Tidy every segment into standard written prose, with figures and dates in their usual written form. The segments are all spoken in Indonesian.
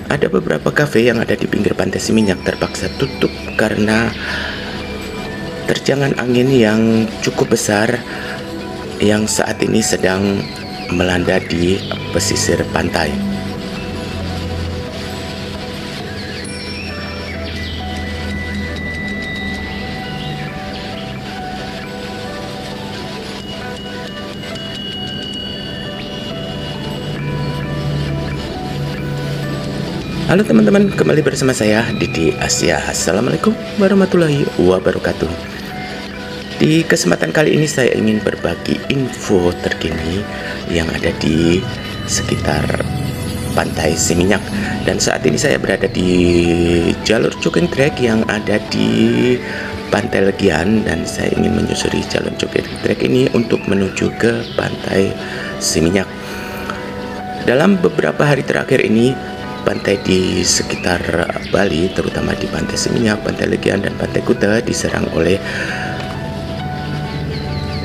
Ada beberapa kafe yang ada di pinggir pantai Seminyak terpaksa tutup karena terjangan angin yang cukup besar yang saat ini sedang melanda di pesisir pantai. Halo teman-teman, kembali bersama saya Didi Asia. Assalamualaikum warahmatullahi wabarakatuh. Di kesempatan kali ini saya ingin berbagi info terkini yang ada di sekitar pantai Seminyak. Dan saat ini saya berada di jalur jogging track yang ada di Pantai Legian, dan saya ingin menyusuri jalur jogging track ini untuk menuju ke pantai Seminyak. Dalam beberapa hari terakhir ini, pantai di sekitar Bali, terutama di Pantai Seminyak, Pantai Legian, dan Pantai Kuta diserang oleh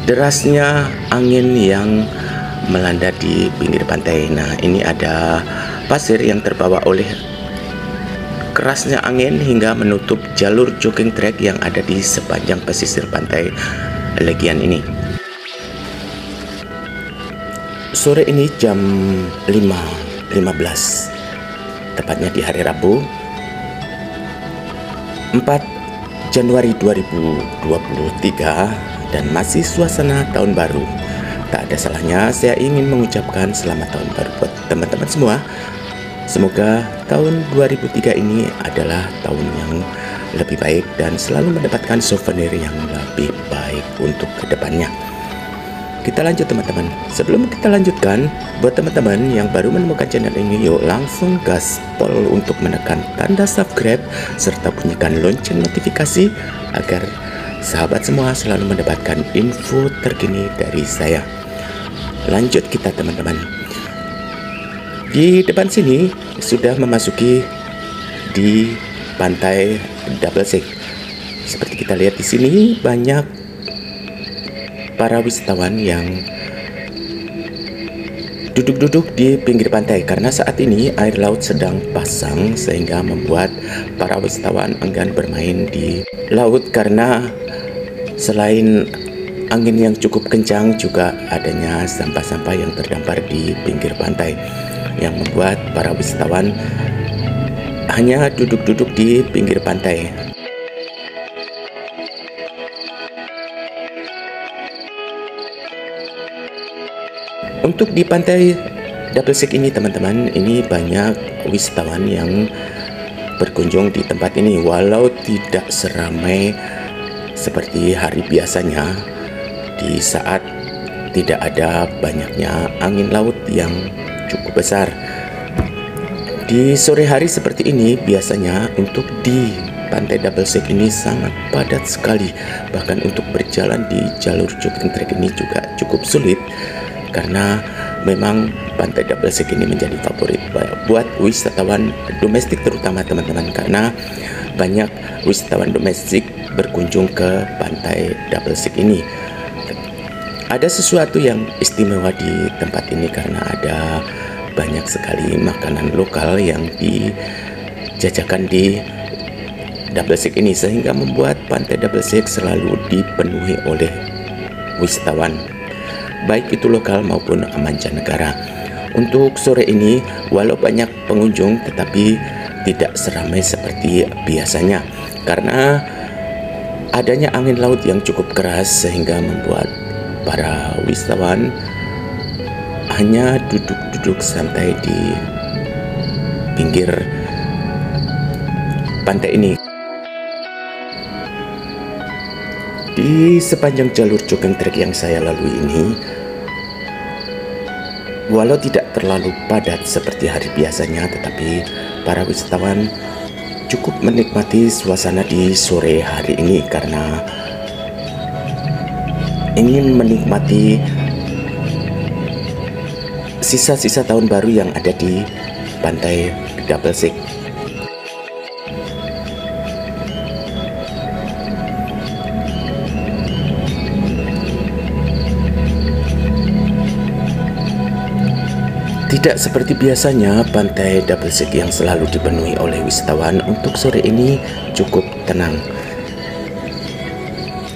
derasnya angin yang melanda di pinggir pantai. Nah, ini ada pasir yang terbawa oleh kerasnya angin hingga menutup jalur jogging track yang ada di sepanjang pesisir Pantai Legian ini. Sore ini jam 5.15, tepatnya di hari Rabu 4 Januari 2023, dan masih suasana tahun baru. Tak ada salahnya saya ingin mengucapkan selamat tahun baru buat teman-teman semua. Semoga tahun 2003 ini adalah tahun yang lebih baik dan selalu mendapatkan souvenir yang lebih baik untuk kedepannya. Kita lanjut teman-teman. Sebelum kita lanjutkan, buat teman-teman yang baru menemukan channel ini, yuk langsung gaspol untuk menekan tanda subscribe serta bunyikan lonceng notifikasi agar sahabat semua selalu mendapatkan info terkini dari saya. Lanjut kita teman-teman. Di depan sini sudah memasuki di pantai Double Six. Seperti kita lihat di sini banyak para wisatawan yang duduk-duduk di pinggir pantai karena saat ini air laut sedang pasang, sehingga membuat para wisatawan enggan bermain di laut karena selain angin yang cukup kencang juga adanya sampah-sampah yang terdampar di pinggir pantai yang membuat para wisatawan hanya duduk-duduk di pinggir pantai. Untuk di pantai Double Six ini teman-teman, ini banyak wisatawan yang berkunjung di tempat ini. Walau tidak seramai seperti hari biasanya, di saat tidak ada banyaknya angin laut yang cukup besar. Di sore hari seperti ini biasanya untuk di pantai Double Six ini sangat padat sekali. Bahkan untuk berjalan di jalur jogging track ini juga cukup sulit, karena memang pantai Double Six ini menjadi favorit buat wisatawan domestik terutama teman-teman, karena banyak wisatawan domestik berkunjung ke pantai Double Six ini. Ada sesuatu yang istimewa di tempat ini karena ada banyak sekali makanan lokal yang dijajakan di Double Six ini, sehingga membuat pantai Double Six selalu dipenuhi oleh wisatawan, baik itu lokal maupun mancanegara. Untuk sore ini, walau banyak pengunjung, tetapi tidak seramai seperti biasanya karena adanya angin laut yang cukup keras, sehingga membuat para wisatawan hanya duduk-duduk santai di pinggir pantai ini. Di sepanjang jalur jogging track yang saya lalui ini, walau tidak terlalu padat seperti hari biasanya, tetapi para wisatawan cukup menikmati suasana di sore hari ini karena ingin menikmati sisa-sisa tahun baru yang ada di pantai Double Six. Tidak seperti biasanya, pantai Double Sik yang selalu dipenuhi oleh wisatawan untuk sore ini cukup tenang.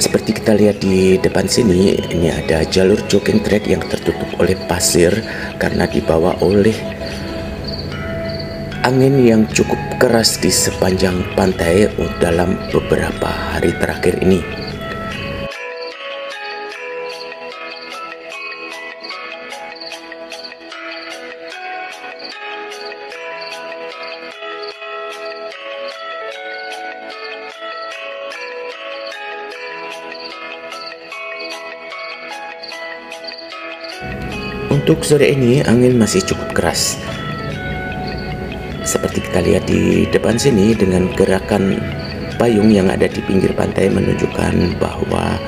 Seperti kita lihat di depan sini, ini ada jalur jogging track yang tertutup oleh pasir karena dibawa oleh angin yang cukup keras di sepanjang pantai dalam beberapa hari terakhir ini. Untuk sore ini angin masih cukup keras. Seperti kita lihat di depan sini, dengan gerakan payung yang ada di pinggir pantai menunjukkan bahwa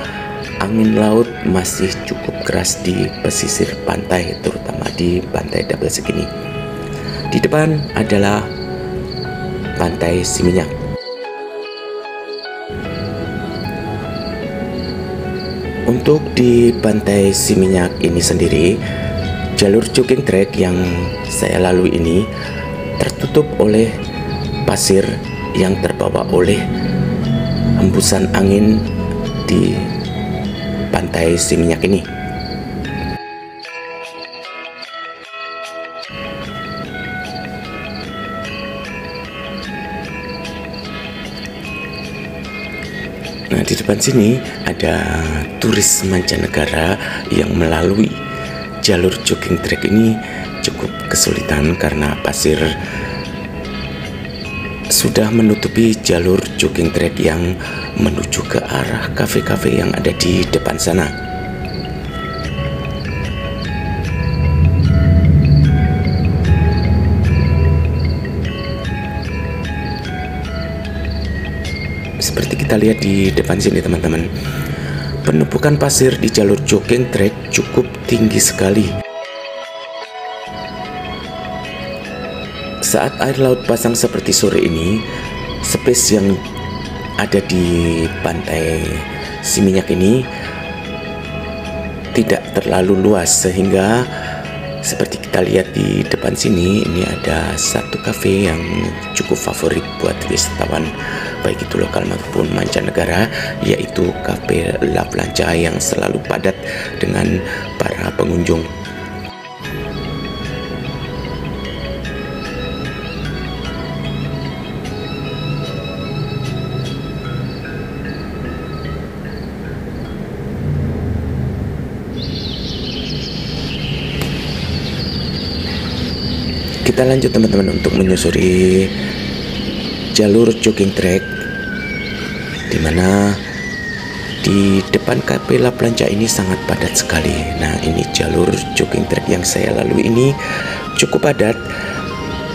angin laut masih cukup keras di pesisir pantai, terutama di pantai Double Sik ini. Di depan adalah pantai Siminyak. Untuk di pantai Siminyak ini sendiri, jalur jogging track yang saya lalui ini tertutup oleh pasir yang terbawa oleh hembusan angin di pantai Siminyak ini. Nah, di depan sini ada turis mancanegara yang melalui jalur jogging track ini cukup kesulitan karena pasir sudah menutupi jalur jogging track yang menuju ke arah kafe-kafe yang ada di depan sana. Seperti kita lihat di depan sini teman-teman, penumpukan pasir di jalur jogging track cukup tinggi sekali. Saat air laut pasang seperti sore ini, space yang ada di pantai Siminyak ini tidak terlalu luas, sehingga seperti kita lihat di depan sini, ini ada satu kafe yang cukup favorit buat wisatawan baik itu lokal maupun mancanegara, yaitu Cafe La Plancha yang selalu padat dengan para pengunjung. Kita lanjut teman-teman untuk menyusuri jalur jogging track, dimana di depan Cafe La Plancha ini sangat padat sekali. Nah, ini jalur jogging track yang saya lalui ini cukup padat,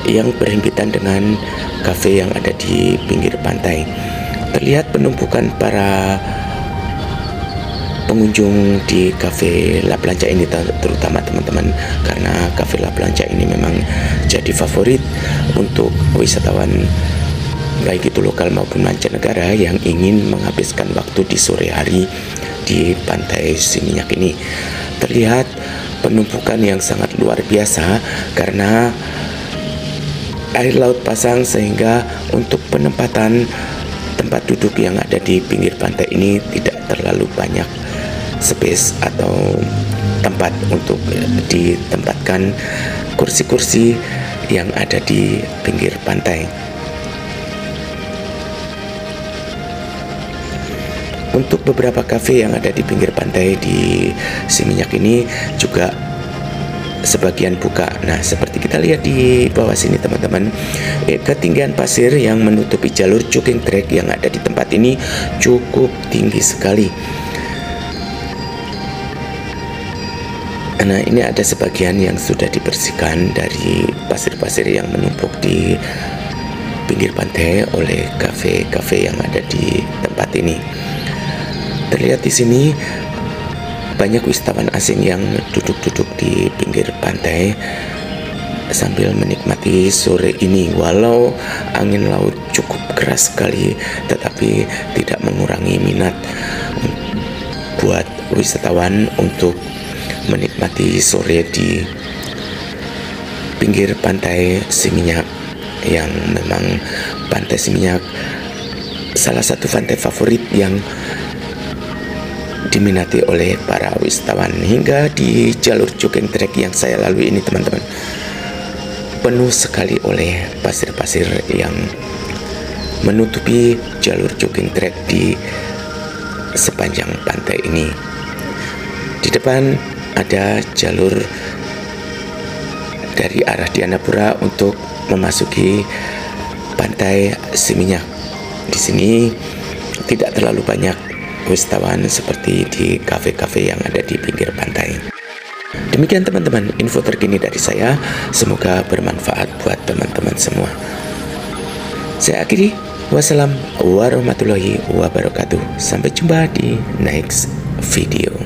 yang berhimpitan dengan kafe yang ada di pinggir pantai. Terlihat penumpukan para pengunjung di Cafe La Plancha ini, terutama teman-teman, karena Cafe La Plancha ini memang jadi favorit untuk wisatawan baik itu lokal maupun mancanegara yang ingin menghabiskan waktu di sore hari di pantai Siminyak ini. Terlihat penumpukan yang sangat luar biasa karena air laut pasang, sehingga untuk penempatan tempat duduk yang ada di pinggir pantai ini tidak terlalu banyak space atau tempat untuk ditempatkan kursi-kursi yang ada di pinggir pantai. Untuk beberapa kafe yang ada di pinggir pantai di Siminyak ini juga sebagian buka. Nah, seperti kita lihat di bawah sini teman-teman, ketinggian pasir yang menutupi jalur jogging track yang ada di tempat ini cukup tinggi sekali. Nah, ini ada sebagian yang sudah dibersihkan dari pasir-pasir yang menumpuk di pinggir pantai oleh kafe-kafe yang ada di tempat ini. Terlihat di sini banyak wisatawan asing yang duduk-duduk di pinggir pantai sambil menikmati sore ini. Walau angin laut cukup keras sekali, tetapi tidak mengurangi minat buat wisatawan untuk menikmati sore di pinggir pantai Seminyak, yang memang pantai Seminyak salah satu pantai favorit yang diminati oleh para wisatawan. Hingga di jalur jogging track yang saya lalui ini teman-teman, penuh sekali oleh pasir-pasir yang menutupi jalur jogging track di sepanjang pantai ini. Di depan ada jalur dari arah Dianapura untuk memasuki pantai Seminyak. Di sini tidak terlalu banyak wisatawan seperti di kafe-kafe yang ada di pinggir pantai. Demikian teman-teman info terkini dari saya, semoga bermanfaat buat teman-teman semua. Saya akhiri, wassalam warahmatullahi wabarakatuh. Sampai jumpa di next video.